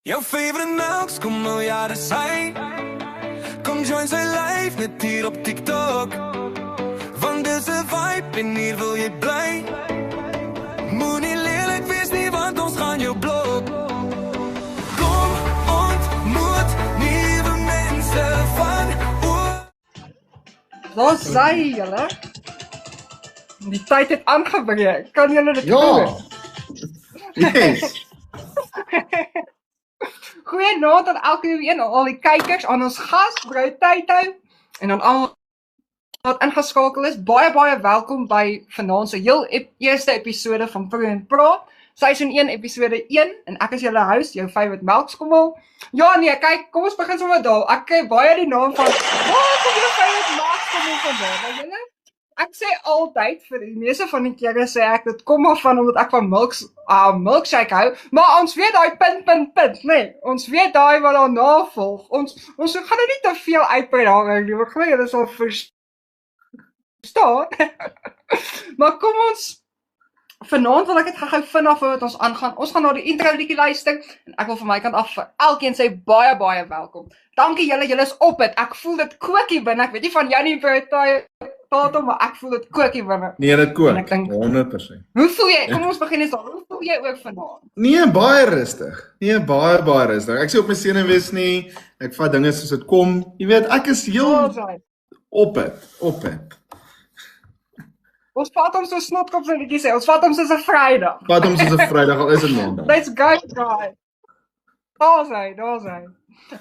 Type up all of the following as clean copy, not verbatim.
Jouw favorite melks, kom miljarden zijn. Kom join zijn live, net hier op TikTok. Want deze vibe, en hier wil je blij. Moet niet lelijk, wees niet, want ons gaan je blok. Kom, ontmoet nieuwe mensen van Daar zei julle. Die tijd het aangebreek. Kan julle dit Ja. hoor? Yes. Goeienaand aan elkeen, al die kijkers, aan ons gas, Brou Tayto, en aan almal wat ingeskakel is. Baie welkom by vanaand se heel eerste episode van Pro & Praat. Seisoen 1, episode 1, en ek is julle host, jou favorite melkskommel. Ja nee, kyk, kom ons begin sommer daar. Ek ken baie die naam van, kom jou favorite melkskommel vandaan, nou julle? Ek sê altyd, vir die meeste van die kere sê ek, dit kom af van omdat ek van milkshake hou, maar ons weet daai punt, nee, ons weet daai wat daarna volg, ons gaan nou nie te veel uitbrei daaroor nie, ek glo julle sal verstaan, maar kom ons, vanaand wil ek het gou vinnig wat ons aangaan, ons gaan na die intro liedjie luister, en ek wil van my kant af vir elkeen sê baie welkom, dankie julle is op het, ek voel dit kookie binne, ek weet nie van jou nie maar ek voel dit kookie binne. Nee, dit kook. Ek dink- 100%. Hoe voel jy? Kom ons begin eens daar. Hoe voel jy ook vanaand? Nee, baie rustig. Nee, baie rustig. Ek sê op my senuwees nie. Ek vat dinge soos dit kom. Jy weet, ek is heel op het. Ons vat hom so snotkop so liedjie sê. Ons vat hom soos 'n Vrydag. Vat hom soos 'n Vrydag al is dit Maandag. Let's go, guys. Daar sy.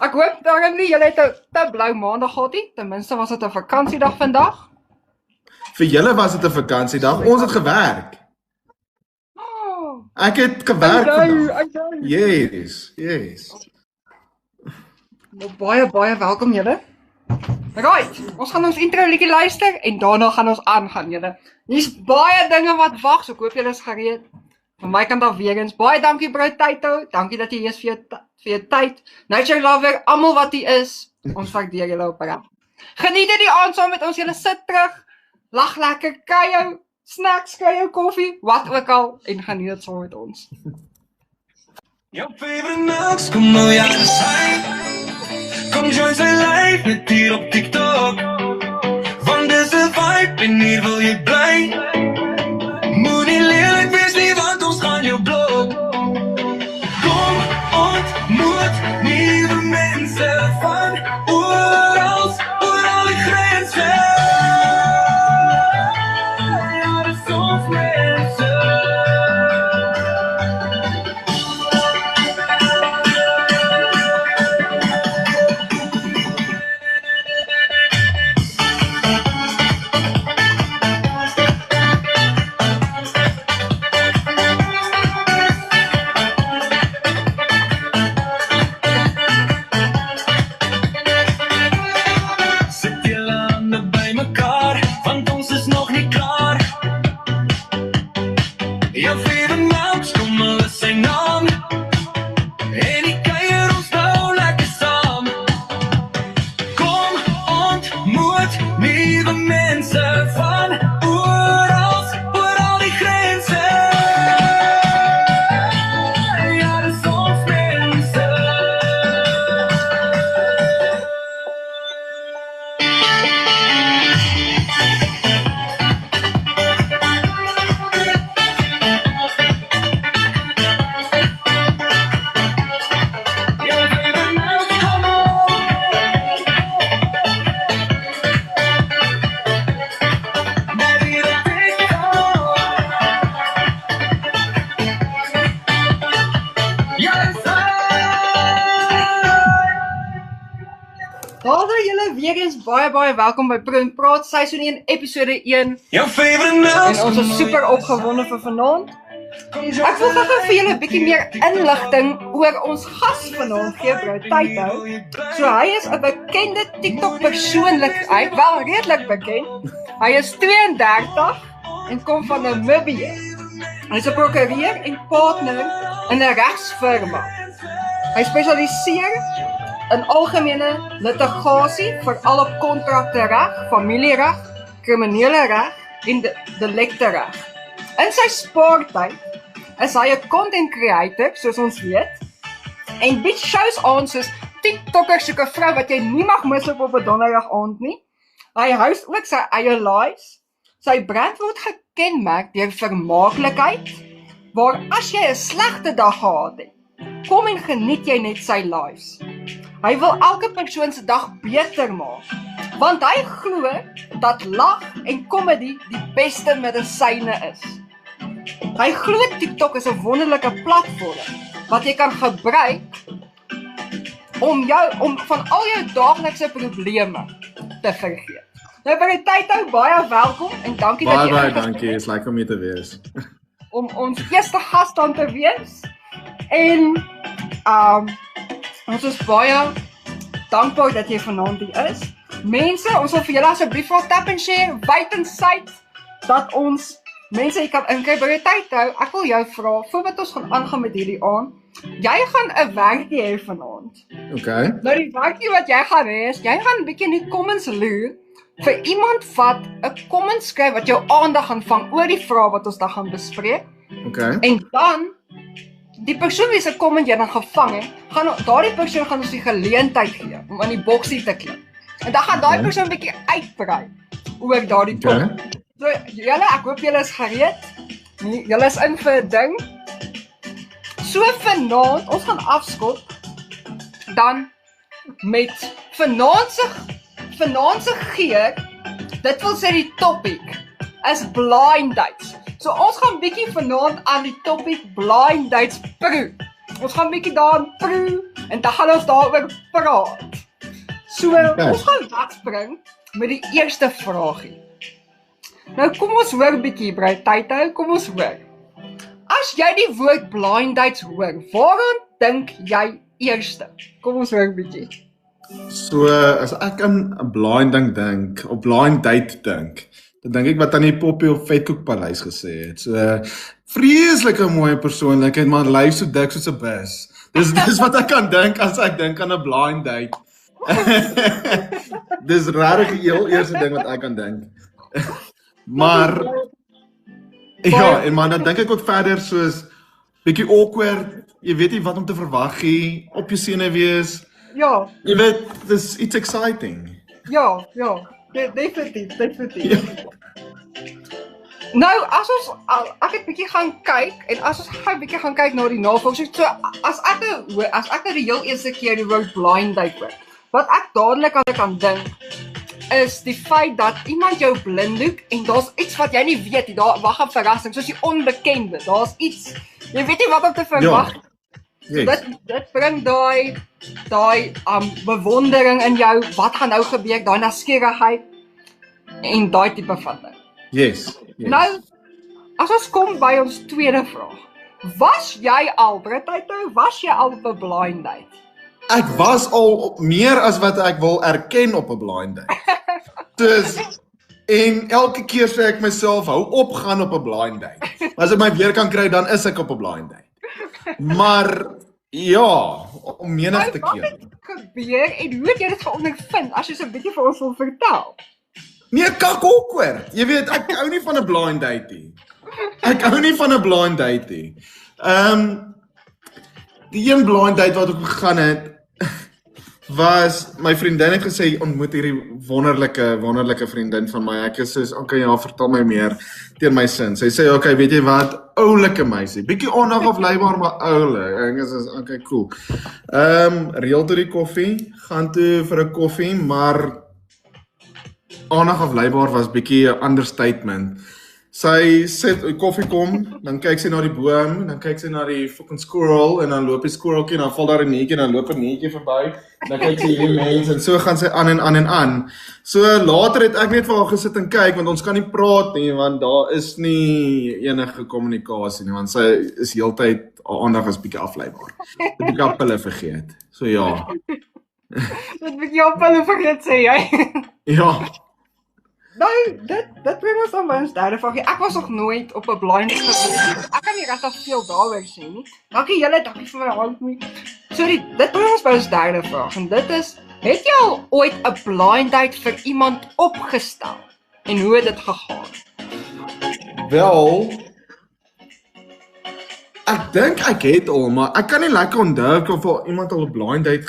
Ek hoop daarom nie julle het 'n te blou Maandag gehad nie. Ten minste was dit 'n vakansiedag vandag. Vir julle was dit 'n vakansiedag. Ons het gewerk. Oh, Ek het gewerk vandag. I know. Yes. Nou, baie welkom julle. Right, ons gaan ons intro liedjie luister en daarna gaan ons aangaan julle. Hier's baie dinge wat wag, so ek hoop julle is gereed. Van my kant af weer eens, baie dankie Brou Tayto, dankie dat jy hier is vir jou tyd. Nature lover, almal wat hier is, ons waardeer julle opreg. Geniet die aand saam met ons, julle sit terug, lag lekker, kry jou snacks, kry jou koffie, wat ook al, en geniet dit saam met ons. jouw favorite melks, kom miljarden zijn. Kom join zijn live, net hier op TikTok. Want deze vibe, en hier wil je blij. Moet niet lelijk, wees niet, want ons gaan je blok. Kom, ontmoet nieuwe mensen van overal die grenzen. Ja, de soms mensen. Zet je landen bij elkaar, want ons is nog niet klaar. Jouw favorite melks, kom maar zijn naam. En ik kan je ons nou lekker samen. Kom, ontmoet nieuwe mensen van overal die grenzen. Ja, de soms mensen. Jouw favorite melks, kom op. Net hier op TikTok. Yes, Daar zijn julle weer eens, baie welkom by Pro & Praat, seisoen 1, episode 1, jouw favorite melks, en ons is super opgewonde vir vanaand. Ek wil gou vir julle 'n bietjie meer inligting oor ons gas vanaand gee, Brou Tayto. So hy is 'n bekende TikTok persoonlikheid, wel redelik bekend. Hy is 32 en kom van Namibië. Hy is 'n prokureur en partner in 'n regsfirma. Hy spesialiseer in algemene litigasie, veral op kontraktereg, familiereg, kriminele reg en delikte reg. In sy spaartyd is hy 'n content creator, soos ons weet, En bied shows aan soos TikTokers soek 'n vrou wat jy nie mag misloop op 'n donderdag aand nie. Hy host ook sy eie lives. Sy brand word gekenmerk deur vermaaklikheid, waar as jy 'n slegte dag gehad het, kom en geniet jy net sy lives. Hy wil elke persoon se dag beter maak, want hy glo dat lag en komedie die beste medisyne is. Hy glo TikTok is 'n wonderlike platform wat jy kan gebruik om van al jou daaglikse probleme te vergeet. Nou by die tyd baie welkom en dankie dat jy Baie dankie, is lekker om hier te wees. Om ons eerste gas dan te wees. En ons is baie dankbaar dat jy vanaand hier is. Mense, ons wil vir julle asseblief wel tap en share wyd en suid dat ons mense jy kan inkry by die tyd hou. Ek wil jou vra, voordat ons gaan aangaan met hierdie aan, jy gaan 'n werkie hê vanaand. Okay. Nou die werkie wat jy gaan hê is, jy gaan 'n bietjie in die comments loer vir iemand wat 'n comment skryf wat jou aandag gaan vang oor die vrae wat ons dan gaan bespreek. Okay. En dan die persoon wie se comment jy dan gevang het, daardie persoon gaan ons die geleentheid gee om in die boksie te klim. En dan gaan daai persoon 'n bietjie uitbrei oor daardie punt. So julle, ek hoop julle is gereed. Julle is in vir 'n ding. So vanaand, ons gaan afskop dan met vanaand se geur, dit wil sê die topic is blind dates. So ons gaan bietjie vanaand aan die topic blind dates proe. Ons gaan bietjie daaraan proe en dan gaan ons daaroor praat. So ons gaan wegspring met die eerste vraagie. Nou kom ons hoor bietjie, bly tyd hou, kom ons hoor. As jy die woord blind dates hoor, waaraan dink jy eerste? Kom ons hoor bietjie. So as ek aan 'n blind ding dink, op blind date dink, dan dink ek wat aan die Poppy op Vetkoekpaleis gesê het. So vreeslike mooi persoonlikheid, maar lyf so dik soos 'n bus. Dis wat ek kan dink as ek dink aan 'n blind date. Dis regtig die heel eerste ding wat ek kan dink. Maar ja, en maar dan dink ek ook verder soos bietjie awkward, jy weet nie wat om te verwag nie, op jou senuwees. Ja. Jy weet, dis iets exciting. Ja, definitief. Ja. Nou, ek het bietjie gaan kyk en as ons gou bietjie gaan kyk na die navorsing, so as ek die heel eerste keer die woord blind date hoor, wat ek dadelik aan kan dink is die feit dat iemand jou blinddoek en daar's iets wat jy nie weet nie, daar wag 'n verrassing, soos die onbekende. Daar's iets, jy weet nie wat om te verwag. Ja. Yes. Dit bring daai bewondering in jou, wat gaan nou gebeur, daai nuuskierigheid en daai tipe van ding. Yes. Nou, as ons kom by ons tweede vraag. Was jy al op 'n blind date? Ek was al op meer as wat ek wil erken op 'n blind date. En elke keer sê ek myself, hou op gaan op 'n blind date. As ek my weer kan kry, dan is ek op 'n blind date. Maar ja, om menigte keer. Wat het gebeur en hoe het jy dit geondervind as jy so 'n bietjie vir ons wil vertel? Nee, kak awkward. Jy weet, ek hou nie van 'n blind date nie. Die een blind date wat ek gegaan het, was my vriendin het gesê ontmoet hierdie wonderlike vriendin van my. Ek is soos, okay, ja, vertel my meer teen my sin. Sy sê, okay, weet jy wat, oulike meisie, bietjie ondag afleibaar, maar oulik. Ek is soos, okay, cool. Reël toe die koffie, gaan toe vir 'n koffie, maar ondag afleibaar was bietjie 'n understatement. Sy sit, die koffie kom, dan kyk sy na die boom, dan kyk sy na die fucking squirrel, en dan loop die squirreltjie, en dan val daar 'n neetjie, en dan loop 'n neetjie verby, dan kyk sy hierdie mens, en so gaan sy aan. So later het ek net vir haar gesit en kyk, want ons kan nie praat nie, want daar is nie enige kommunikasie nie, want sy is heeltyd, haar aandag is bietjie afleibaar. Ek het bietjie pille vergeet, so ja. Dit bietjie op hulle vergeet sê jy. Ja. Nou, dit bring ons aan by ons derde vraag. Ek was nog nooit op 'n blind date gewees. Ek kan nie regtig veel daaroor sê nie. Dankie vir my hand nie. Sorry, dit bring ons by ons derde vraag en dit is: het jy al ooit 'n blind date vir iemand opgestel en hoe het dit gegaan? Wel, Ek dink ek het al, maar ek kan nie lekker onthou of al iemand al 'n blind date.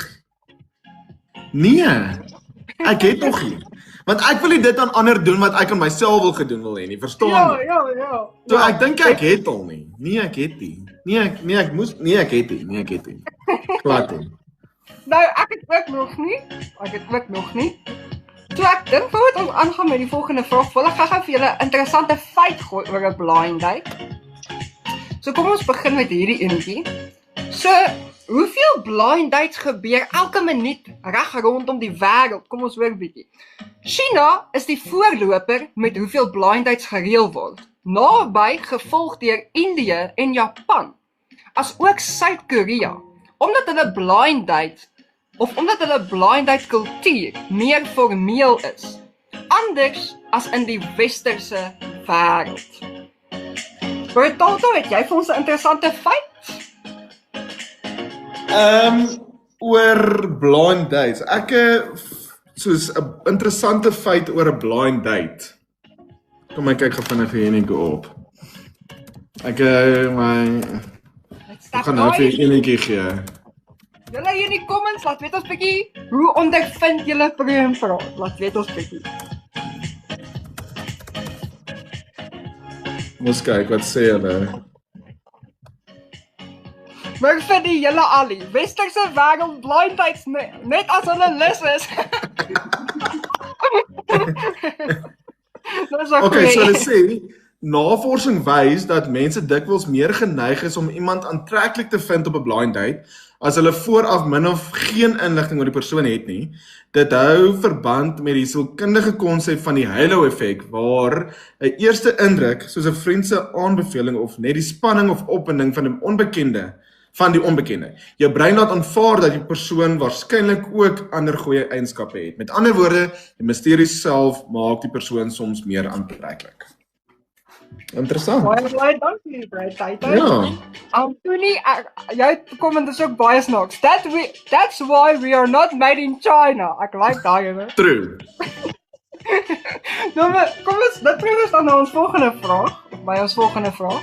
Nee. Ek het nog nie. Want ek wil nie dit aan ander doen wat ek aan myself wil gedoen wil hê nie, verstaan jy? Ja. So ek dink ek het al nie. Nee, ek het nie. Nee, ek het nie. Glad nie. Nou, ek het ook nog nie. So ek dink voordat ons aangaan met die volgende vraag, wil ek gou vir julle 'n interessante feit gooi oor 'n blind date. So kom ons begin met hierdie enetjie. So, hoeveel blind dates gebeur elke minuut reg rondom die wêreld? Kom ons hoor 'n bietjie. China is die voorloper met hoeveel blind dates gereël word. Naby gevolg deur Indië en Japan, as ook Suid-Korea, omdat hulle blind date kultuur meer formeel is, anders as in die westerse wêreld. Bertoldo, het jy vir ons 'n interessante feit? Oor blind dates. Ek soos 'n interessante feit oor 'n blind date. Kom ek kyk gou vinnig vir enetjie op. Ek gaan nou vir enetjie gee. Julle hier in die comments, laat weet ons bietjie, hoe ondervind julle preemvraag? Laat weet ons bietjie. Ons kyk, wat sê hulle? Maar vir die julle alie, westerse wêreld blind dates net as hulle lus is. Okay, so hulle sê, navorsing wys dat mense dikwels meer geneig is om iemand aantreklik te vind op 'n blind date as hulle vooraf min of geen inligting oor die persoon het nie. Dit hou verband met die sielkundige konsep van die halo-effek, waar 'n eerste indruk, soos 'n vriend se aanbeveling of net die spanning of opwinding van die onbekende, jou brein laat aanvaar dat die persoon waarskynlik ook ander goeie eienskappe het. Met ander woorde, die misterie self maak die persoon soms meer aantreklik. Interessant. Baie dankie, Bertoldo. Ja. Tony, jou comment is ook baie snaaks. That's why we are not made in China. Ek like daai ene. True. Nou, kom ons, dit bring ons dan na ons volgende vraag.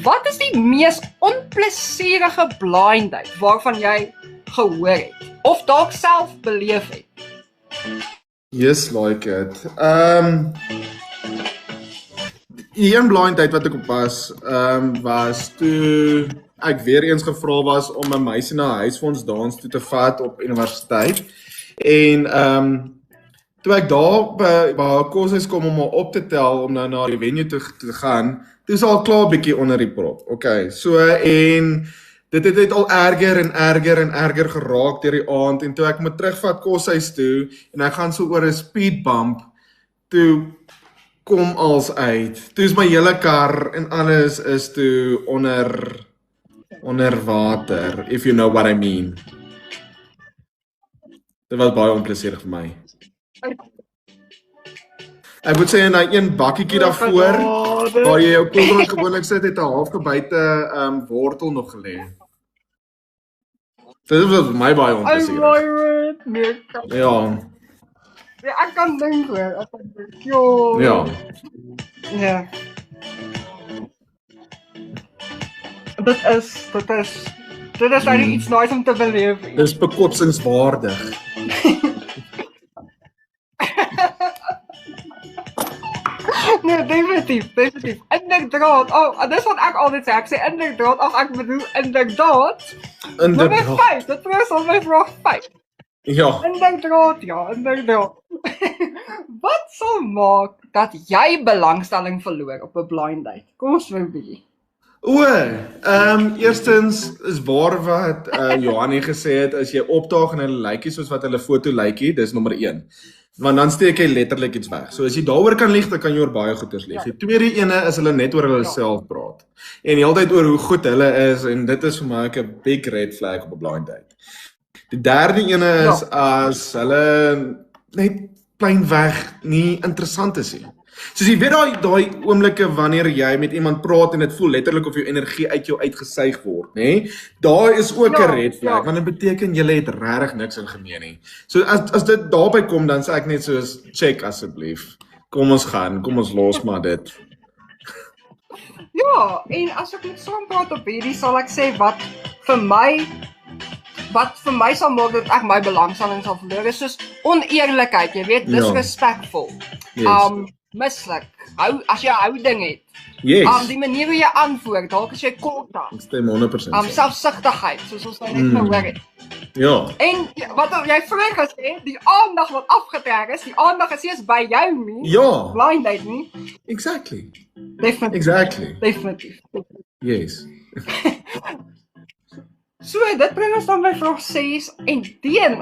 Wat is die mees onplesierige blind date waarvan jy gehoor het of dalk self beleef het? Yes, like it. Die een blind date wat ek op was toe ek weer eens gevra was om 'n meisie na 'n huisfondsdans toe te vat op universiteit. En toe ek daar by haar koshuis kom om haar op te tel om nou na die venue toe te gaan, toe is al klaar bietjie onder die prop. Okay, so en dit het al erger geraak deur die aand en toe ek moet terugvat koshuis toe en ek gaan so oor 'n speed bump, toe kom als uit. Toe is my hele kar en alles is toe onder water, if you know what I mean. Dit was baie onplesierig vir my. Ek moet sê in daai een bakkietjie daarvoor, waar jy jou koeldrank gewoonlik sit, het 'n halfgebyte wortel nog gelê. Dit was vir my baie onplesierig. Ja. Ja, ek kan dink hoor. Ja. Ja. Dit is eigenlijk iets nice om te beleven. Dis bekotsingswaardig. Nee, definitief. Inderdaad. Oh, dis wat ek altyd sê. Ek sê inderdaad, ek bedoel inderdaad. Nummer 5, dit is al my vraag 5. Ja. Inderdaad. Wat sal maak dat jy belangstelling verloor op 'n blind date? Kom ons vir 'n bietjie. Eerstens is waar wat Johannie gesê het, as jy opdaag en hulle lykie soos wat hulle foto lykie, dis nommer 1. Want dan steek jy letterlik iets weg. So as jy daaroor kan lieg, dan kan jy oor baie goeders lieg. Die tweede ene is hulle net oor hulle self praat. En heeltyd oor hoe goed hulle is en dit is vir my 'n big red flag op 'n blind date. Die derde ene is as hulle net plainweg nie interessant is nie. Soos jy weet daai oomblikke wanneer jy met iemand praat en dit voel letterlik of jou energie uit jou uitgesuig word, nê? Daai is ook 'n red flag, want dit beteken jy het regtig niks in gemeen nie. So as dit daarby kom, dan sê ek net soos check asseblief. Kom ons los maar dit. Ja, Ja, en as ek met saam praat op hierdie sal ek sê wat vir my sal maak dat ek my belangstelling sal verloor is soos oneerlikheid, jy weet, disrespectful. Yes. Mislik. As jy 'n houding het. Yes. Die manier hoe jy antwoord, dalk as jy kort Ek stem 100%. selfsugtigheid, soos ons nou net gehoor het. Ja. En wat jy vroeër gesê, die aandag wat afgetrek is, die aandag is eers by jou nie. Ja. Blindheid nie. Exactly. Definitief. Definitief. Yes. So, dit bring ons dan by vraag 6 en Deen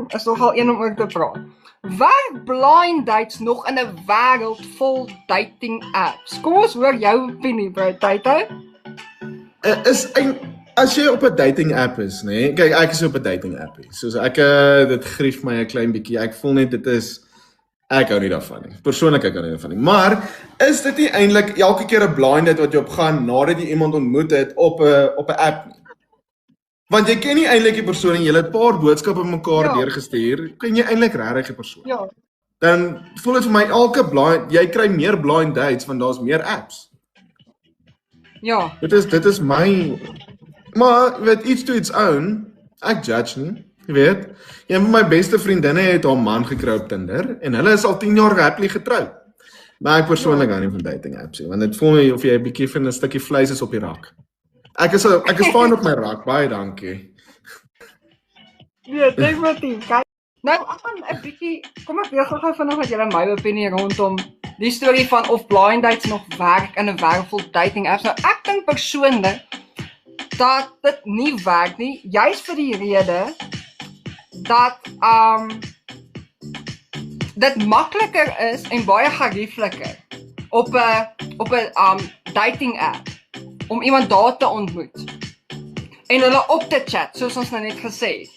is nogal een om oor te praat. Werk blind dates nog in 'n wêreld vol dating apps? Kom ons hoor jou opinie, bro, Taito. As jy op 'n dating app is, nê? Kyk, ek is op 'n dating app. Soos ek dit grief my 'n klein bietjie. Ek voel net ek hou nie daarvan nie. Persoonlik ek hou nie daarvan nie. Maar is dit nie eintlik elke keer 'n blind date wat jy opgaan nadat jy iemand ontmoet het op 'n app nie? Want jy ken nie eintlik die persoon en jy het 'n paar boodskappe mekaar deurgestuur, ken jy eintlik regtig die persoon. Ja. Dan voel dit vir my jy kry meer blind dates want daar's meer apps. Ja. Dit is my maar jy weet each to its own. Ek judge nie, jy weet. Een van my beste vriendinne het haar man gekry op Tinder en hulle is al 10 jaar happily getroud. Maar ek persoonlik hou nie van dating apps nie, want dit voel my of jy 'n bietjie van 'n stukkie vleis is op die rak. Ek is fyn op my rak, baie dankie. Ja, definitief. Kyk. Nou, ek gaan 'n bietjie, kom ek weer gou vinnig met julle my opinie rondom die storie van of blind dates nog werk in 'n wêreld vol dating apps. Nou, ek dink persoonlik dat dit nie werk nie, juis vir die rede dat dit makliker is en baie geriefliker op 'n dating app om iemand daar te ontmoet en hulle op te chat, soos ons nou net gesê het.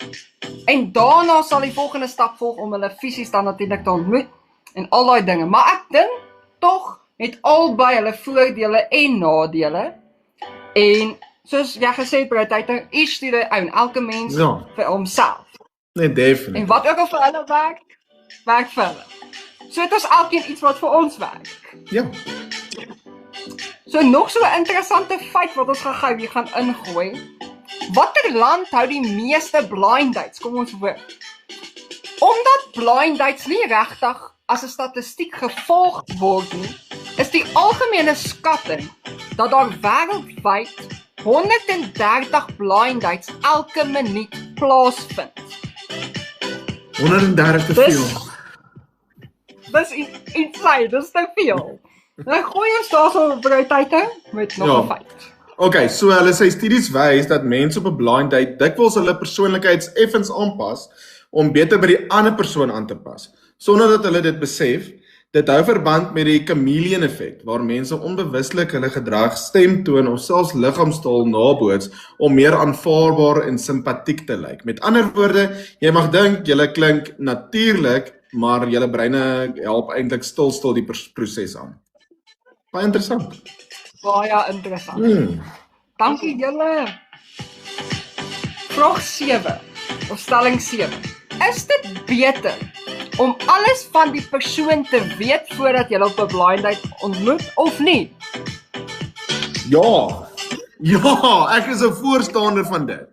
En daarna sal die volgende stap volg om hulle fisies dan natuurlik te ontmoet en al daai dinge. Maar ek dink tog het albei hulle voordele en nadele. En soos jy gesê het, bro, tyd each to their own, elke mens vir homself. Nee, definitief. En wat ook al vir hulle werk vir hulle. So het ons elkeen iets wat vir ons werk. Ja. So nog so 'n interessante feit wat ons gou hier gaan ingooi. Watter land hou die meeste blind dates? Kom ons hoor. Omdat blind dates nie regtig as 'n statistiek gevolg word nie, is die algemene skatting dat daar wêreldwyd 130 blind dates elke minuut plaasvind. 130 te veel. Dis insane, dis te veel. Nou gooi ons daarso bruitheid met nog 'n feit. Okay, so hulle sê studies wys dat mense op 'n blind date dikwels hulle persoonlikheids effens aanpas om beter by die ander persoon aan te pas, sonder dat hulle dit besef. Dit hou verband met die chameleon effek, waar mense onbewuslik hulle gedrag, stem toon of selfs liggaamstaal naboots om meer aanvaarbaar en simpatiek te lyk. Met ander woorde, jy mag dink julle klink natuurlik, maar julle breine help eintlik stil die proses aan. Baie interessant. Baie interessant. Dankie julle. Vraag 7 of stelling 7. Is dit beter om alles van die persoon te weet voordat jy op 'n blind date ontmoet of nie? Ja, ek is 'n voorstander van dit.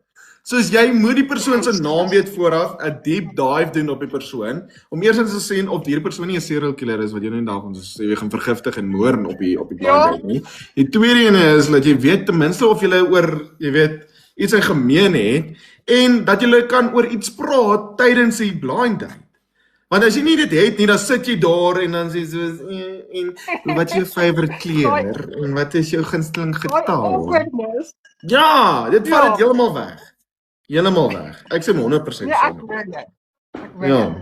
Soos jy moet die persoon se naam weet vooraf, 'n deep dive doen op die persoon, om eers te sien of die persoon nie 'n serial killer is wat jy net daarvan sê jy gaan vergiftig en moord op die blind date nie. Die tweede ene is dat jy weet ten minste of jy oor, jy weet, iets in gemeen het en dat jy kan oor iets praat tydens die blind date. Want as jy nie dit het nie, dan sit jy daar en dan sê soos en wat is jou favourite kleur en wat is jou gunsteling getal? Ja, dit vat dit heeltemal weg. Ek sê 100% ja, ek weet.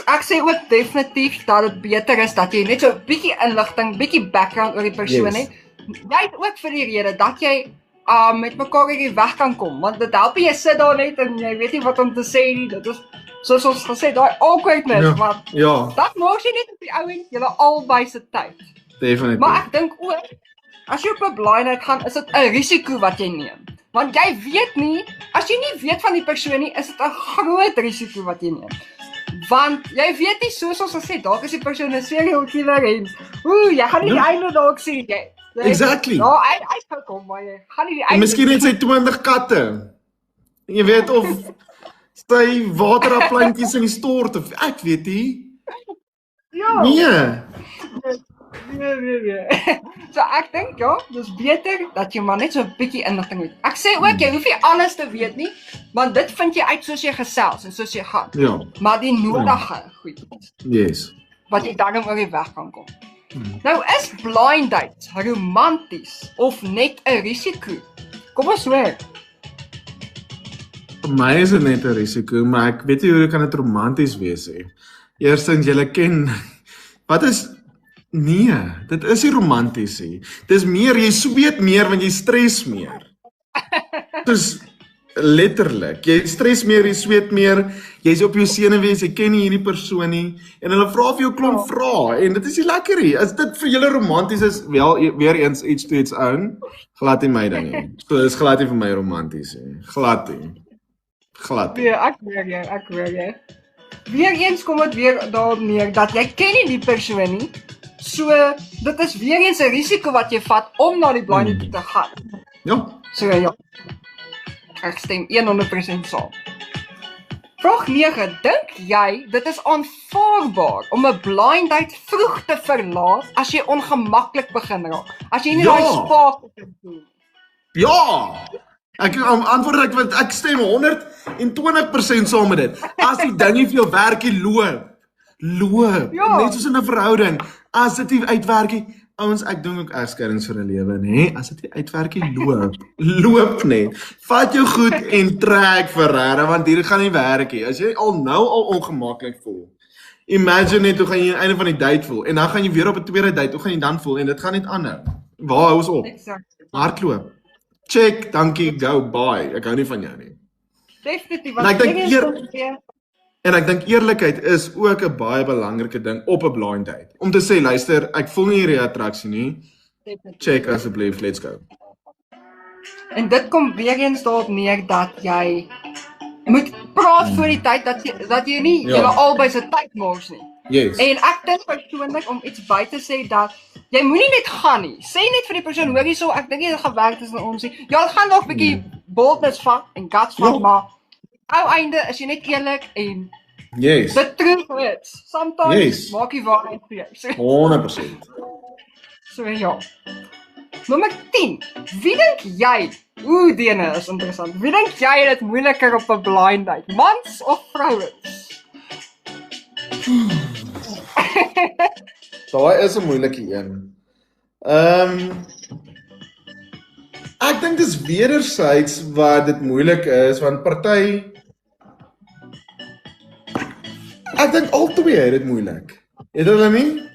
Ek sê ook definitief dat dit beter is dat jy net so 'n bietjie inligting, bietjie background oor die persoon het. Jy het ook vir die rede dat jy met mekaar hier weg kan kom, want dit help jy sit daar net en jy weet nie wat om te sê nie. Dit is soos ons gesê, daai awkwardness wat dat maak jy net op die ouend julle albei se tyd. Definitief. Maar ek dink ook as jy op 'n blind date gaan, is dit 'n risiko wat jy neem. Want jy weet nie, as jy nie weet van die persoon nie, is dit 'n groot risiko wat jy neem. Want jy weet nie soos ons gesê, dalk is die persoon 'n serial killer en jy gaan nie die einde dalk sien jy. Exactly. Ja, hy sou kom maar jy gaan nie die En einde. miskien het sy 20 katte. Jy weet of sy wateraplantjies in die stort of ek weet nie. Ja. Nee. Nee. So ek dink ja, dis beter dat jy maar net so 'n bietjie inligting het. Ek sê ook jy hoef nie alles te weet nie, want dit vind jy uit soos jy gesels en soos jy gaan. Ja. Maar die nodige goed Yes. wat jy dan oor die weg kan kom. Nou is blind dates romanties of net 'n risiko? Kom ons hoor. Vir my is dit net 'n risiko, maar ek weet nie hoe kan dit romanties wees nie. Eerstens julle ken wat is nee, dit is nie romanties nie. Dis meer jy sweet meer want jy stres meer. Dis letterlik. Jy stres meer, jy sweet meer, jy's op jou senuwees, jy ken nie hierdie persoon nie en hulle vra vir jou klomp vrae en dit is nie lekker nie. As dit vir julle romanties is, wel weer eens iets to its own, glad nie my ding nie. So dis glad nie vir my romanties nie. Glad nie. Glad nie. Nee, ek hoor jy. Weer eens kom dit weer daarop neer dat jy ken nie die persoon nie. So dit is weer eens 'n risiko wat jy vat om na die blind date te gaan. Ja. So ja. Ek stem 100% saam. Vraag 9. Dink jy dit is aanvaarbaar om 'n blind date vroeg te verlaat as jy ongemaklik begin raak? As jy nie Ja. daai spark kan doen. Ja. Ek antwoord want ek stem 120% saam met dit. As die ding nie vir jou werkie loop. Ja. Net soos in 'n verhouding. As dit nie uitwerk nie, ouens, ek doen ook egskeidings vir 'n lewe, nê? As dit nie uitwerk nie, loop net. Vat jou goed en trek vir regtig, want hier gaan nie werk nie. As jy al ongemaklik voel. Imagine net hoe gaan jy aan die einde van die date voel en dan gaan jy weer op 'n tweede date, hoe gaan jy dan voel en dit gaan net aanhou. Waar hou ons op? Exact. Hardloop. Check, dankie, go, bye. Ek hou nie van jou nie. Definitief. En ek dink weer eens eer- kom dit weer- En ek dink eerlikheid is ook 'n baie belangrike ding op 'n blind date. Om te sê, luister, ek voel nie hierdie attraksie nie. Definitief. Check asseblief, let's go. En dit kom weer eens daarop neer dat jy moet praat voor die tyd dat jy nie Ja. julle albei se tyd mors nie. Yes. En ek dink persoonlik om iets by te sê dat jy moenie net gaan nie. Sê net vir die persoon, hoor hierso, ek dink nie dit gaan werk tussen ons nie. Ja, dit gaan nog 'n bietjie boldness vat en guts vat, Ja. maar ou einde is jy net eerlik en Yes. the truth hurts. Sometimes Yes. maak die waarheid vir jou. 100%. So ja. Nommer 10. Wie dink jy? Dene is interessant. Wie dink jy het dit moeiliker op 'n blind date? Mans of vrouens? Daai is 'n moeilike een. Ek dink dis wederzijds wat dit moeilik is want party ek dink albei het dit moeilik. Het hulle nie?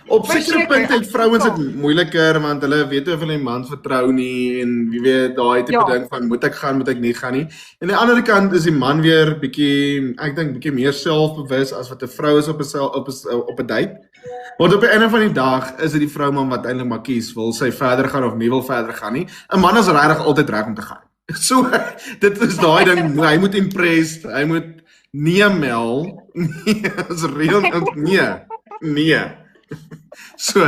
Op sekere Verseker, punte het ek vrouens verstaan. dit moeiliker want hulle weet nie of hulle die man vertrou nie en wie weet daai tipe Ja. ding van moet ek gaan, moet ek nie gaan nie. En aan die ander kant is die man weer bietjie, ek dink bietjie meer selfbewus as wat 'n vrou is op 'n date. Want op die einde van die dag is dit die vrouman wat eintlik maar kies, wil sy verder gaan of nie wil verder gaan nie. 'n Man is regtig altyd reg om te gaan. So dit is daai ding, hy moet impressed, hy moet nee mel. Nee, is reël nee. So,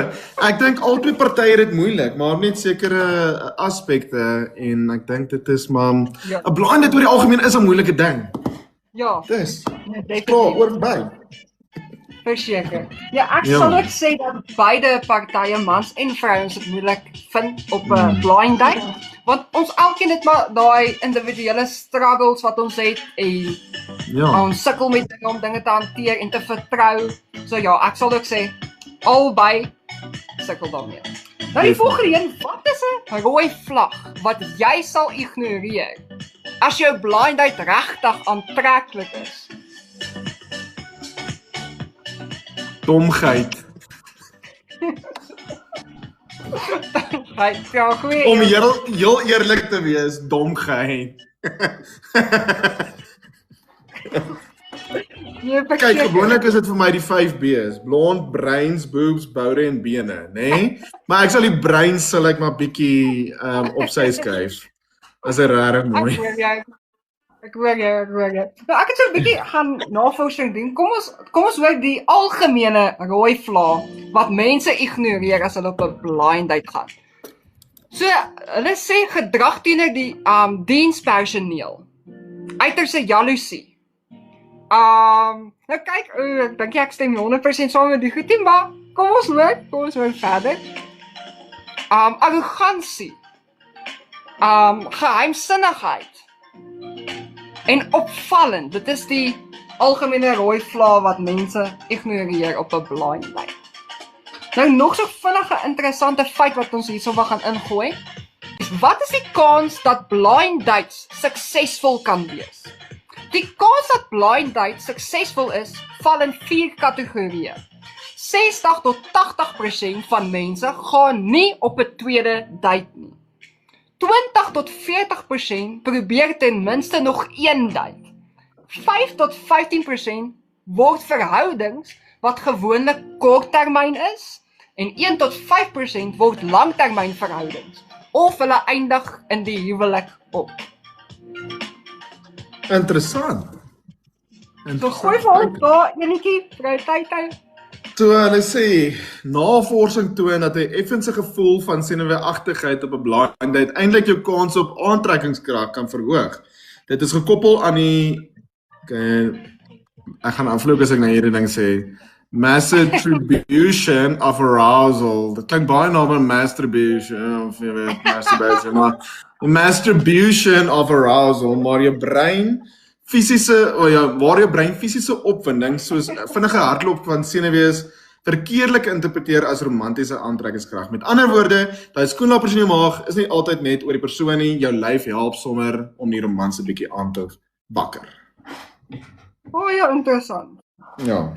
ek dink albei partye het dit moeilik, maar net sekere aspekte en ek dink dit is maar 'n Ja. blind date oor die algemeen is 'n moeilike ding. Ja, Dis definitief. klaar oor verby. Verseker. Ja, ek Ja. sal ook sê dat beide partye, mans en vrouens, dit moeilik vind op 'n blind date, want ons elkeen het maar daai individuele struggles wat ons het en Ja. ons sukkel met dinge om dinge te hanteer en te vertrou. So ja, ek sal ook sê albei sukkel daarmee. Nou die volgende een, wat is 'n rooi vlag wat jy sal ignoreer as jou blind date regtig aantreklik is? Domheid. Ja, goeie. Om heel eerlik te wees, domheid. Nee, Kyk, verseker. gewoonlik is dit vir my die 5 B's. Blond, brains, boobs, boude en bene, nê? Nee? Maar ek sal die brains sal ek maar bietjie op sy skuif. As 'n regtig Ek mooi. hoor jou. Ek hoor jy. Nou ek het so 'n bietjie gaan navorsing doen. Kom ons hoor die algemene rooi vla wat mense ignoreer as hulle op 'n blind date gaan. So, hulle sê gedrag teenoor die dienspersoneel. Uiterse jaloesie. Nou kyk, ek dink ek stem 100% saam met die goed, maar kom ons hoor verder. Arrogansie. Geheimsinnigheid. En opvallend, dit is die algemene rooi vla wat mense ignoreer op 'n blind date. Nou nog so vinnige interessante feit wat ons hierso wil gaan ingooi. Wat is die kans dat blind dates suksesvol kan wees? Die kans dat blind dates suksesvol is, val in 4 kategorieë. 60 tot 80% van mense gaan nie op 'n tweede date nie. 20 tot 40% probeer ten minste nog een date. 5 tot 15% word verhoudings wat gewoonlik korttermyn is en 1 tot 5% word langtermyn verhoudings of hulle eindig in die huwelik op. Interessant. So gooi vir ons daar enetjie vrou Tydtyd. So hulle sê, navorsing toon dat 'n effense gevoel van senuweeagtigheid op 'n blind date eintlik jou kans op aantrekkingskrag kan verhoog. Dit is gekoppel aan die ek gaan afloop as ek nou hierdie ding sê. Masturbation of arousal. Dit klink baie na 'n masturbation of jy weet, masturbation, maar masturbation of arousal, maar jou brein waar jou brein fisiese opwinding soos vinnige hardloop van senuwees verkeerlik interpreteer as romantiese aantrekkingskrag. Met ander woorde, daai skoenlappers in jou maag is nie altyd net oor die persoon nie, jou lyf help sommer om die romans 'n bietjie aan te wakker. Ja, interessant. Ja.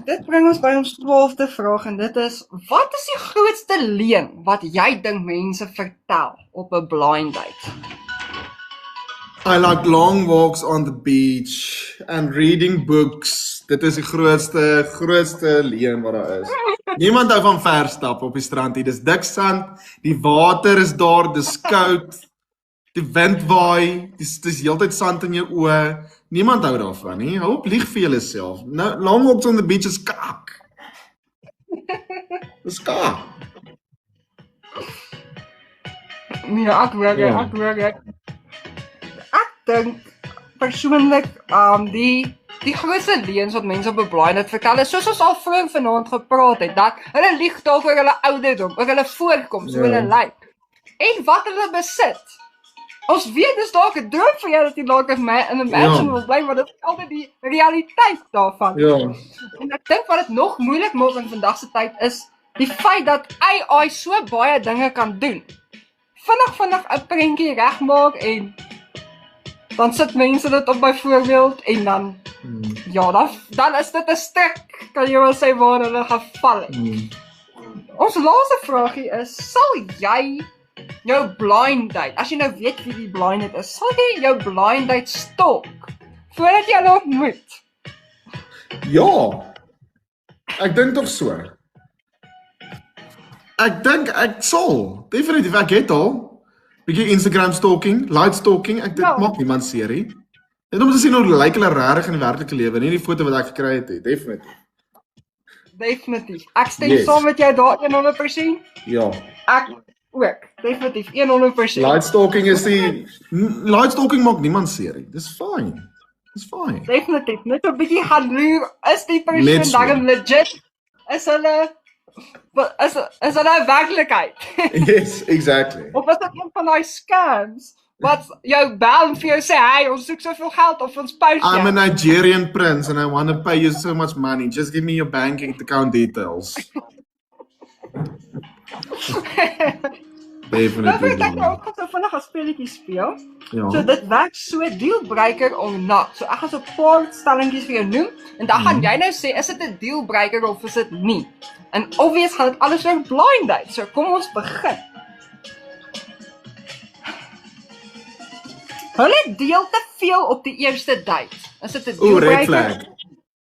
Dit bring ons by ons 12de vraag en dit is, wat is die grootste leuen wat jy dink mense vertel op 'n blind date? I like long walks on the beach and reading books. Dit is die grootste leuen wat daar is. Niemand hou van ver stap op die strand hier. Dis dik sand, die water is daar, dis koud, die wind waai, dis heeltyd sand in jou oë. Niemand hou daarvan nie. Hou op lieg vir jouself. Nou, long walks on the beach is kak. Dis kak. Nee, ek hoor. Ek dink persoonlik die grootste leuns wat mense op 'n blind date vertel is soos ons al vroeër vanaand gepraat het, dat hulle lieg dalk oor hulle ouderdom, oor hulle voorkoms, hoe hulle lyk en wat hulle besit. Ons weet dis dalk 'n droom vir jou dat jy dalk in 'n mansion wil bly, maar dit is altyd die realiteit daarvan. Ja. En ek dink wat dit nog moeilik maak in vandag se tyd is die feit dat AI so baie dinge kan doen. Vinnig 'n prentjie regmaak en dan sit mense dit op byvoorbeeld en dan dan is dit 'n stuk, kan jy wel sê, waar hulle geval het. Ons laaste vraagie is, sal jy jou blind date, as jy nou weet wie die blind date is, sal jy jou blind date stalk voordat jy hulle ontmoet? Ja. Ek dink tog so. Ek dink ek sal. Definitief, ek het al bietjie Instagram stalking, light stalking, dit maak niemand seer nie. Net om te sien hoe lyk hulle regtig in die werklike lewe, nie die foto wat ek gekry het, definitief. Ek stem saam met jou daar 100%. Ja. Ek ook, definitief 100%. Light stalking maak niemand seer nie. Dis fine. Definitief. Net 'n bietjie gaan loer, is die persoon daarom legit? Is hulle werklikheid? Yes, exactly. Of is dit een van daai scams wat jou bel en vir jou sê, hey, ons soek soveel geld of ons post jou. I'm a Nigerian prince and I want to pay you so much money. Just give me your banking account details. Definitely. Ek gaan ook so vinnig 'n speletjie speel. Ja. So dit werk so dealbreaker of not. So ek gaan so 'n paar stellingkies vir jou noem en dan gaan jy nou sê, is dit 'n dealbreaker of is dit nie? En obvious gaan dit alles oor blind date. So kom ons begin. Hulle deel te veel op die eerste date. Is dit 'n dealbreaker? Red flag.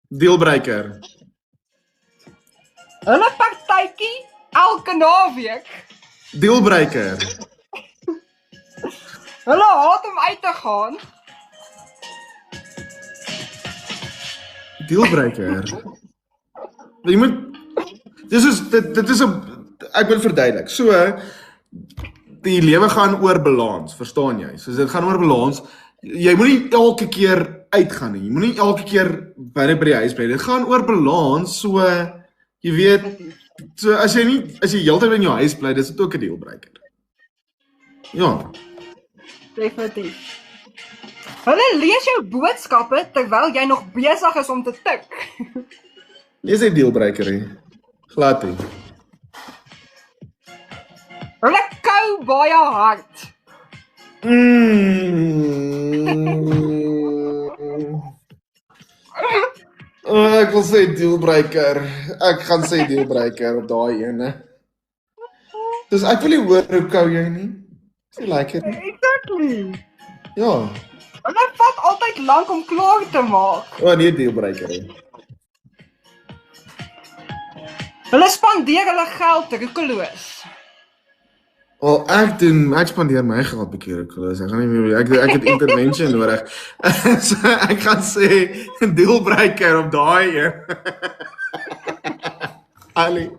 Dealbreaker. Hulle partytjie elke naweek. Dealbreaker. Hulle haat om uit te gaan. Dealbreaker. Jy moet dit is 'n ek moet verduidelik. So die lewe gaan oor balans, verstaan jy? So dit gaan oor balans. Jy moenie elke keer uitgaan nie. Jy moenie elke keer by die huis bly. Dit gaan oor balans, so jy weet, so as jy heeltyd in jou huis bly, dis dit ook 'n dealbreaker. Ja. Definitief. Hulle lees jou boodskappe terwyl jy nog besig is om te tik. Dis 'n dealbreaker hè. Glad nie. Hulle kou baie hard. Ek wil sê dealbreaker. Ek gaan sê dealbreaker op daai ene. Dus ek wil nie hoor hoe kou jy nie. Jy like dit nie. Exactly. Ja. Hulle vat altyd lank om klaar te maak. Nee dealbreaker hè. Hulle spandeer hulle geld roekeloos. Wel, ek spandeer my geld bietjie roekeloos. Ek gaan nie meer ek het intervention nodig. So ek gaan sê dealbreaker op daai een. Ali.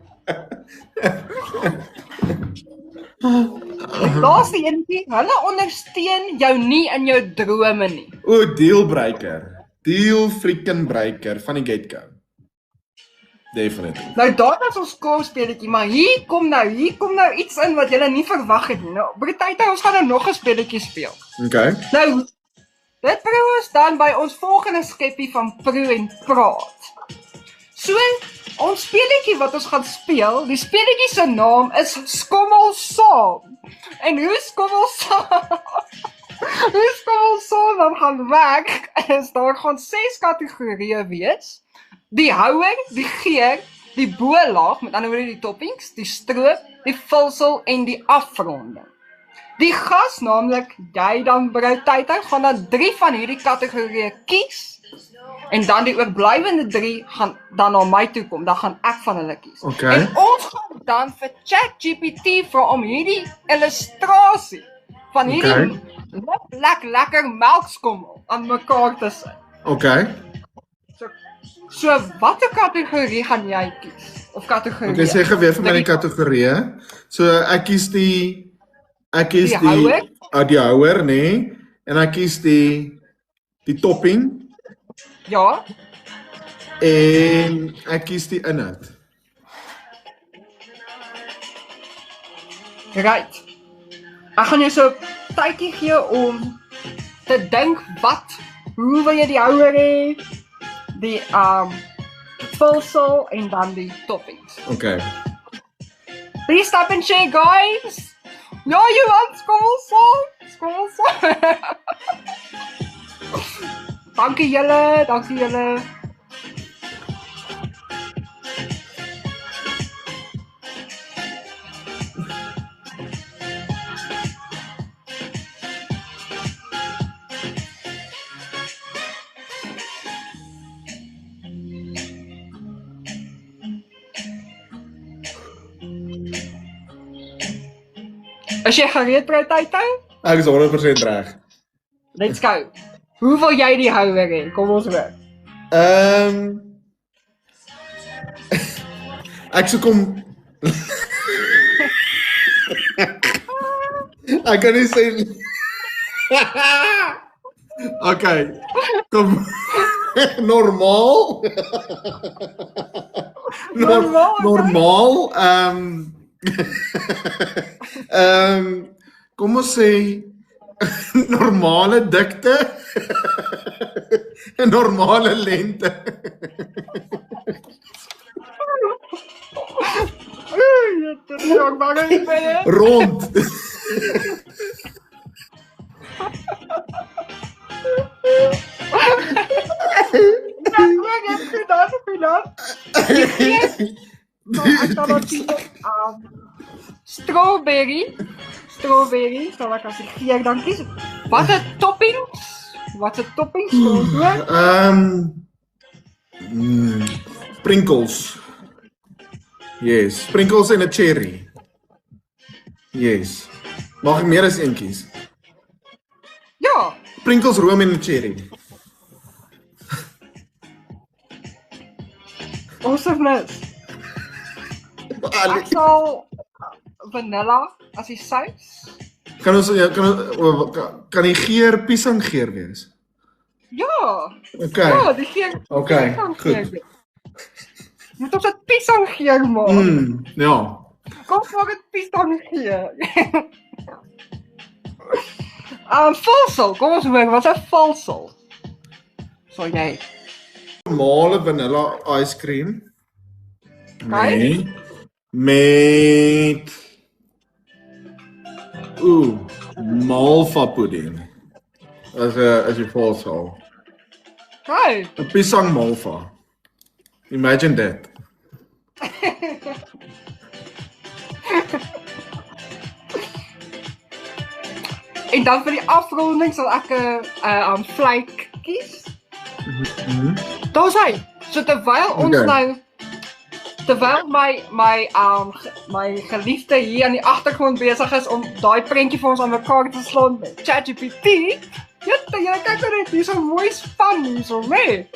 Laaste eentjie, hulle ondersteun jou nie in jou drome nie. O, dealbreaker. Deal freaking breaker van die get-go. Definitief. Nou daar is ons speletjie, maar hier kom nou iets in wat julle nie verwag het nie. Nou, by die tyd ons gaan nou nog 'n speletjie speel. Okay. Nou, dit bring ons dan by ons volgende skeppie van Proe en Praat. So, ons speletjie wat ons gaan speel, die speletjie se naam is Skommel Saam. En hoe skommel saam? Hoe skommel saam dan gaan werk is daar gaan 6 kategorieë wees. Die houer, die geur, die bo-laag, met ander woorde die toppings, die stroop, die vulsel en die afronding. Die gas, naamlik jy dan Broutytou, gaan dan 3 van hierdie kategorieë kies en dan die oorblywende 3 gaan dan na my toe kom, dan gaan ek van hulle kies. Okay. En ons gaan dan vir ChatGPT vra om hierdie illustrasie van hierdie lekker melkskommel aan mekaar te sit. Okay. So watter kategorie gaan jy kies? Of kategorie? Okay, sê gou weer vir my die kategorieë. So ek kies die houer? Die houer, nee. En ek kies die topping Ja. en ek kies die inhoud. Right. Ek gaan jou so 'n tydjie gee om te dink hoe wil jy die houer hê? Die vulsel en dan die toppings. Okay. Please stop and share, guys. Ja, you want skommel saam. Dankie julle. Is jy gereed, Broutytou? Ek is 100% reg. Let's go. Hoe wil jy die houer hê? Kom ons hoor. Ek sou kom ek kan nie sê Okay. Kom normaal. Normaal. Kom ons sê normale dikte en normale lengte. Rond. Strawberry, sal ek as die geur dan kies. Wat 'n toppings? Sprinkles. Yes, sprinkles en 'n cherry. Yes. Mag ek meer as een kies? Ja. Sprinkles, room en 'n cherry. Awesomeness. Ek sal vanilla as die sous. Kan die geur piesanggeur wees? Ja. Okay. Ja, die geur. Okay, goed. Moet ons dit piesanggeur maak. Ja. Kom maak dit piesanggeur. Valsel. Kom ons hoor, wat is 'n valsel? Sal jy? Normale vanilla ice cream. Right? Met malva pudding. As jy valsel. Right. 'n Pisang malva. Imagine that. En dan vir die afronding sal ek 'n vleik kies. Daar's hy. So terwyl ons Okay. terwyl my geliefde hier aan die agtergrond besig is om daai prentjie vir ons aan mekaar te slaan met ChatGPT, jy kyk net hier so mooi span hierso, nee.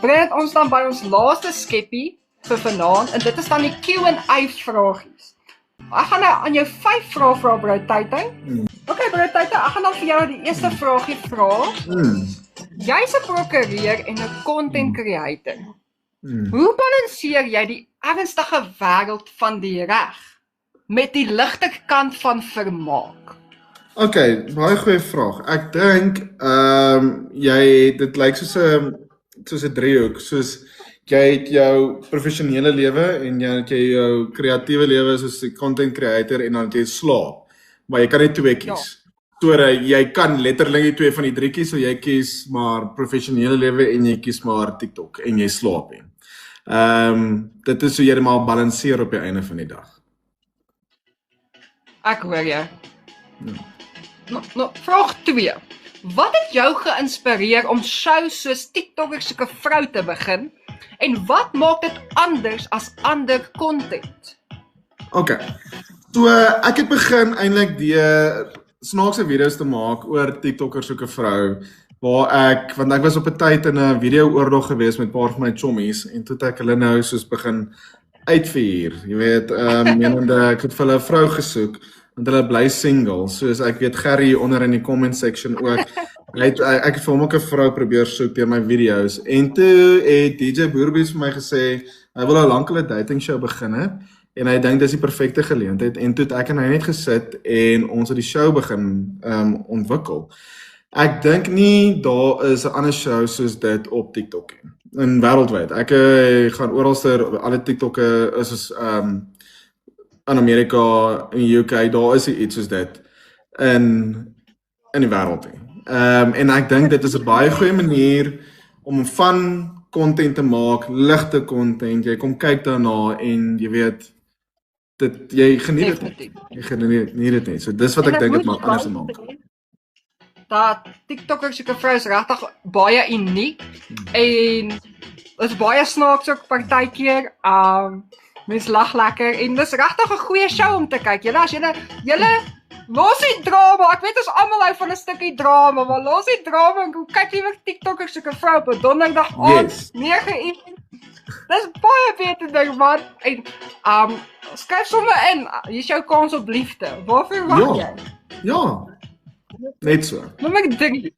Bring ons dan by ons laaste skeppie vir vanaand en dit is dan die Q&A vragies. Ek gaan nou aan jou 5 vrae vra, Bro Taitai. Okay, Bro Taitai, ek gaan dan vir jou die eerste vragie vra. Jy's 'n prokureur en 'n content creator. Hoe balanseer jy die ernstige wêreld van die reg met die ligte kant van vermaak? Okay, baie goeie vraag. Ek dink dit lyk soos 'n driehoek, soos jy het jou professionele lewe en jy het jou kreatiewe lewe soos 'n content creator en dan het jy slaap. Maar jy kan net twee kies. So jy kan letterlik nie twee van die drie kies, so jy kies maar professionele lewe en jy kies maar TikTok en jy slaap nie. Dit is so jy maar balanseer op die einde van die dag. Ek hoor jou. Vraag 2. Wat het jou geïnspireer om shows soos TikTokers soek 'n vrou te begin? En wat maak dit anders as ander content? Okay. So ek het begin eintlik deur snaakse video's te maak oor TikTokers soek 'n vrou, want ek was op 'n tyd in 'n video-oorlog gewees met 'n paar van my chommies en toe het ek hulle nou soos begin uitvier. Jy weet, menende ek het vir hulle 'n vrou gesoek want hulle bly single. Soos ek weet Gerry onder in die comment section ook. Ek het vir hom ook 'n vrou probeer soek deur my video's en toe het DJ Boerbies vir my gesê hy wil 'n lankale dating show begin het. En hy dink dis die perfekte geleentheid en toe het ek en hy net gesit en ons het die show begin ontwikkel. Ek dink nie daar is 'n ander show soos dit op TikTok nie. En wêreldwyd. Ek gaan oralster, alle TikTokke is in Amerika, in die UK, daar is iets soos dit in die wêreld nie. En ek dink dit is 'n baie goeie manier om van content te maak, ligte content. Jy kom kyk daarna en jy weet jy geniet dit. Jy geniet dit net. So dis wat ek dink dit maak anders maak. Dat TikTokers soek 'n vrou is regtig baie uniek en is baie snaaks ook partykeer. Mens lag lekker en dis regtig 'n goeie show om te kyk. Julle los die drama. Ek weet ons almal hou van 'n stukkie drama, maar los die drama en kyk liewer TikTokers soek 'n vrou op 'n donderdag aand, 9:00. Dis baie beter ding, man. En skryf sommer in. Hier's jou kans op liefde. Waarvoor wag jy? Ja. Net so. Nommer 3.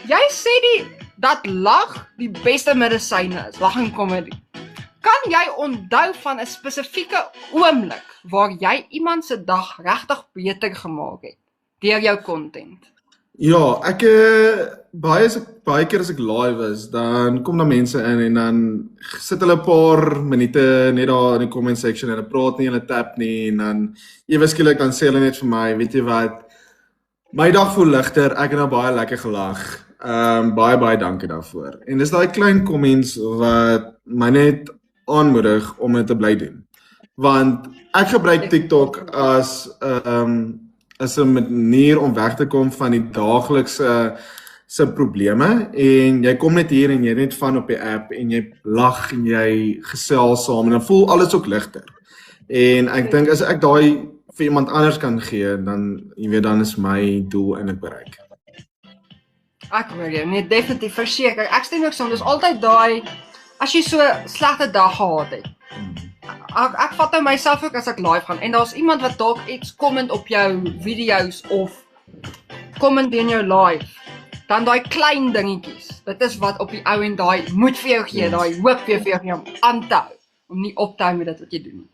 Jy sê dat lag die beste medisyne is. Lag en komedie. Kan jy onthou van 'n spesifieke oomblik waar jy iemand se dag regtig beter gemaak het deur jou content? Ja, ek baie keer as ek live is, dan kom daar mense in en dan sit hulle 'n paar minute net daar in die comment section en hulle praat nie, hulle tap nie en dan ewe skielik dan sê hulle net vir my, weet jy wat, my dag voel ligter, ek het nou baie lekker gelag. Baie dankie daarvoor. En dis daai klein comments wat my net aanmoedig om dit te bly doen. Want ek gebruik TikTok as 'n manier om weg te kom van die daaglikse probleme en jy kom net hier en jy net van op die app en jy lag en jy gesels saam en dan voel alles ook ligter. En ek dink as ek daai vir iemand anders kan gee, dan jy weet dan is my doel eintlik bereik. Ek hoor jou, nee, definitief verseker. Ek stem ook saam, dis altyd daai as jy so 'n slegte dag gehad het. Ek vat nou myself ook as ek live gaan en daar's iemand wat dalk iets comment op jou video's of comment in jou live. Dan daai klein dingetjies. Dit is wat op die ou en daai moed vir jou gee, daai hoop vir jou gee om aan te hou, om nie op te hou met dit wat jy doen nie.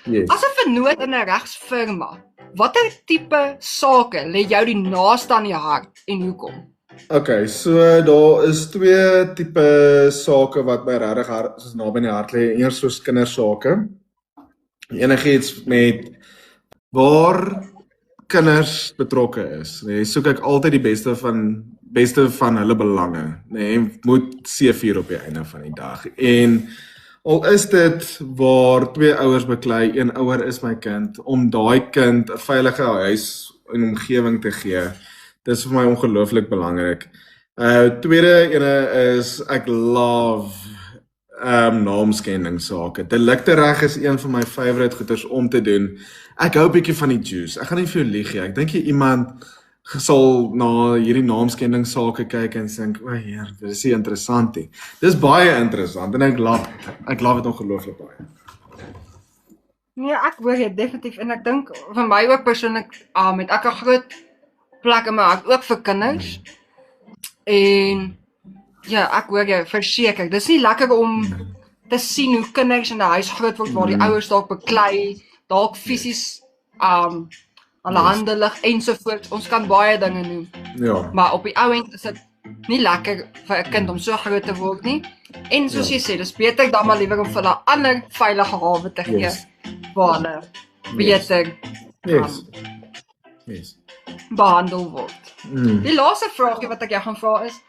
Yes. As 'n vernoot in 'n regsfirma, watter tipe sake lê jou die naaste aan die hart en hoekom? Okay, so daar is twee tipe sake wat my regtig hart soos naby in die hart lê. Eers soos kindersake. Enigiets met waar kinders betrokke is. Nee, soek ek altyd die beste van hulle belange. Nee, moet seëvier op die einde van die dag. En al is dit waar twee ouers beklei, een ouer is my kind, om daai kind 'n veilige huis en omgewing te gee. Dis vir my ongelooflik belangrik. Tweede ene is ek love naamskendingssake. Deliktereg is een van my favourite goeters om te doen. Ek hou 'n bietjie van die juice. Ek gaan nie vir jou lieg nie. Ek dink iemand sal na hierdie naamskendingssake kyk en dink, "O Heer, dit is nie interessant nie." Dis baie interessant en ek love dit ongelooflik baie. Nee, ek hoor jy definitief en ek dink vir my ook persoonlik met ek 'n groot plek in my hart ook vir kinders. En ja, ek hoor jy verseker. Dis nie lekker om te sien hoe kinders in 'n huis groot word waar die ouers dalk beklei, dalk fisies hulle hande lig ensovoorts. Ons kan baie dinge noem. Ja. Maar op die ou end is dit nie lekker vir 'n kind om so groot te word nie. En soos jy sê, dis beter dan maar liewer om vir hulle 'n ander veilige hawe te gee waar hulle beter behandel word. Die laaste vraagie wat ek jou gaan vra is,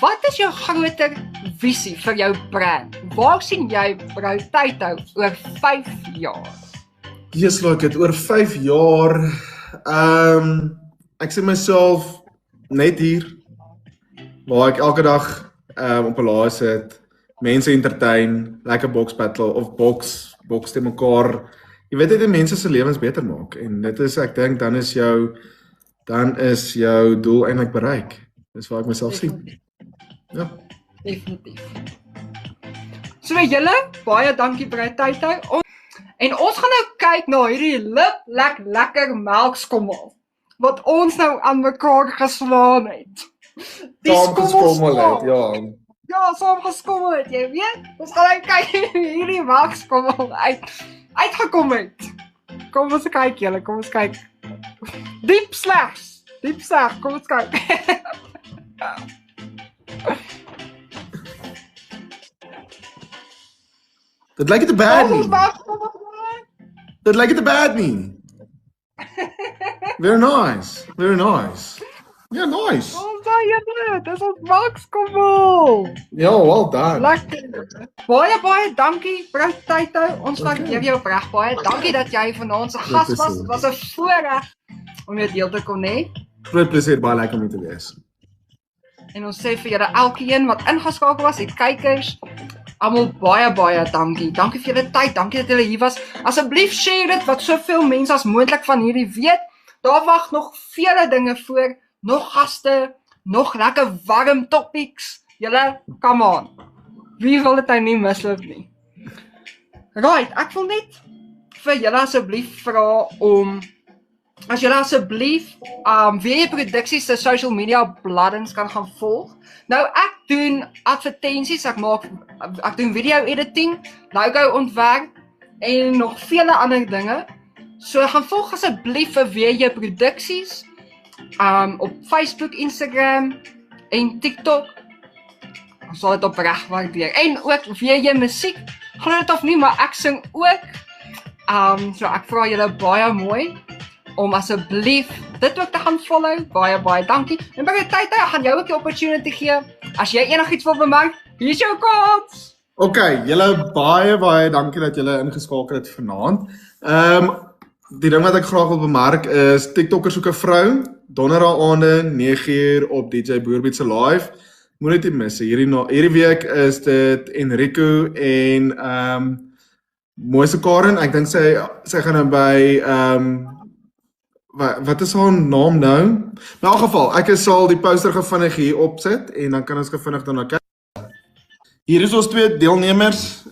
wat is jou groter visie vir jou brand? Waar sien jy Brou Tydhou oor 5 jaar? Yes, like het oor 5 jaar, ek sien myself net hier, waar ek elke dag op 'n laai sit, mense entertain, lekker box battle of box te mekaar. Jy weet dit mense se lewens beter maak en dit is ek dink dan is jou doel eintlik bereik. Dis waar ek myself sien. Ja. Definitief. So julle, baie dankie Brou Tydhou. En ons gaan nou kyk na hierdie lekker melkskommel wat ons nou aan mekaar geslaan het. Die skommel het, ja. Ja, saam geskommel het, jy weet. Ons gaan nou kyk hoe hierdie melkskommel uitgekom het. Kom ons kyk julle, kom ons kyk. Diep sleg, kom ons kyk. Dit lyk dit bad nie. Dit lyk dit bad nie. Very nice. Ja, nice. Ons daai julle, dis ons melkskommel. Ja, well done. Lekker. Baie dankie Brou Tydhou. Ons waardeer jou opreg baie. Dankie dat jy vanaand se gas was. Dit was 'n voorreg om jou deel te kon hê. Groot plesier, baie lekker om hier te wees. En ons sê vir julle elkeen wat ingeskakel was, die kykers, almal baie dankie. Dankie vir julle tyd. Dankie dat julle hier was. Asseblief share dit wat soveel mense as moontlik van hierdie weet. Daar wag nog vele dinge voor, nog gaste, nog lekker warm topics. Julle, come on. Wie wil dit nou nie misloop nie? Right, ek wil net vir julle asseblief vra om as julle asseblief weer produksies se social media bladdens kan gaan volg. Nou ek doen advertensies, ek doen video editing, logo ontwerp en nog vele ander dinge. So gaan volg asseblief vir weer produksies op Facebook, Instagram en TikTok. Ons sal dit opreg waardeer. En ook weer musiek, glo dit of nie, maar ek sing ook. So ek vra julle baie mooi om asseblief dit ook te gaan follow. Baie dankie. En by die tyd gaan jou ook die opportunity gee. As jy enigiets wil bemerk, hier is jou kans. Okay, julle baie dankie dat julle ingeskakel het vanaand. Die ding wat ek graag wil bemerk is TikToker soek 'n vrou, donderdag aande 9uur op DJ Boerbiet se live. Moet dit nie mis. Hierdie week is dit Enrico en Moise Karen. Ek dink sy gaan nou by wat is haar naam nou? In elk geval, ek sal die poster gevinnig hier opsit en dan kan ons gevinnig daarna kyk. Hier is ons 2 deelnemers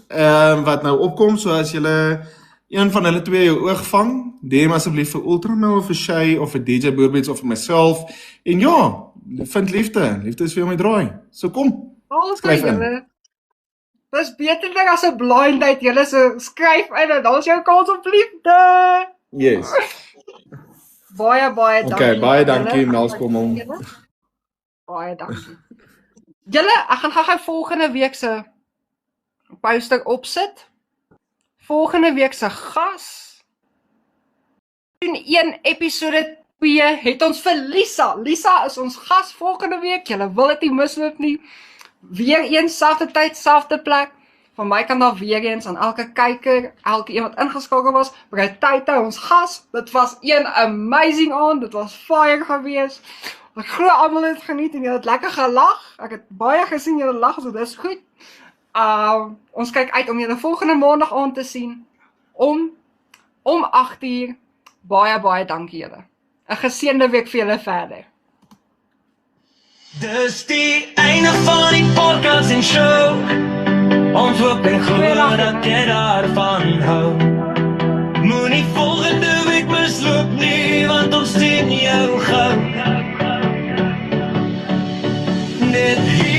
wat nou opkom, so as julle een van hulle 2 jou oog vang, DM asseblief vir Ultramel of vir Shay of vir DJ Boerbeets of vir myself. En ja, vind liefde. Liefde is vir jou my draai. So kom. Alles Skryf kry in. julle. Dis beter as 'n blind date. Julle so skryf in en dan is jou kans op liefde. Yes. Baie dankie. Okay, baie dankie, julle. Melskommel. Baie dankie. Julle, ek gaan gou volgende week se poster opsit. Volgende week se gas. In 1 episode 2 het ons vir Lisa. Lisa is ons gas volgende week. Julle wil dit nie misloop nie. Weer eens selfde tyd, selfde plek. Van my kant af weer eens aan elke kyker, elke een wat ingeskakel was, Brigitte, ons gas. Dit was een amazing aand. Dit was fire geweest. Ek glo almal het geniet en julle het lekker gelag. Ek het baie gesien julle lag, so dis goed. Ons kyk uit om julle volgende maandag aan te sien. Om 8:00. Baie dankie julle. 'n Geseënde week vir julle verder. Dis die einde van die podcast en show. Ons hoop en glo dat jy daarvan hou. Moenie volgende week misloop nie, want ons sien jou gou. Net hier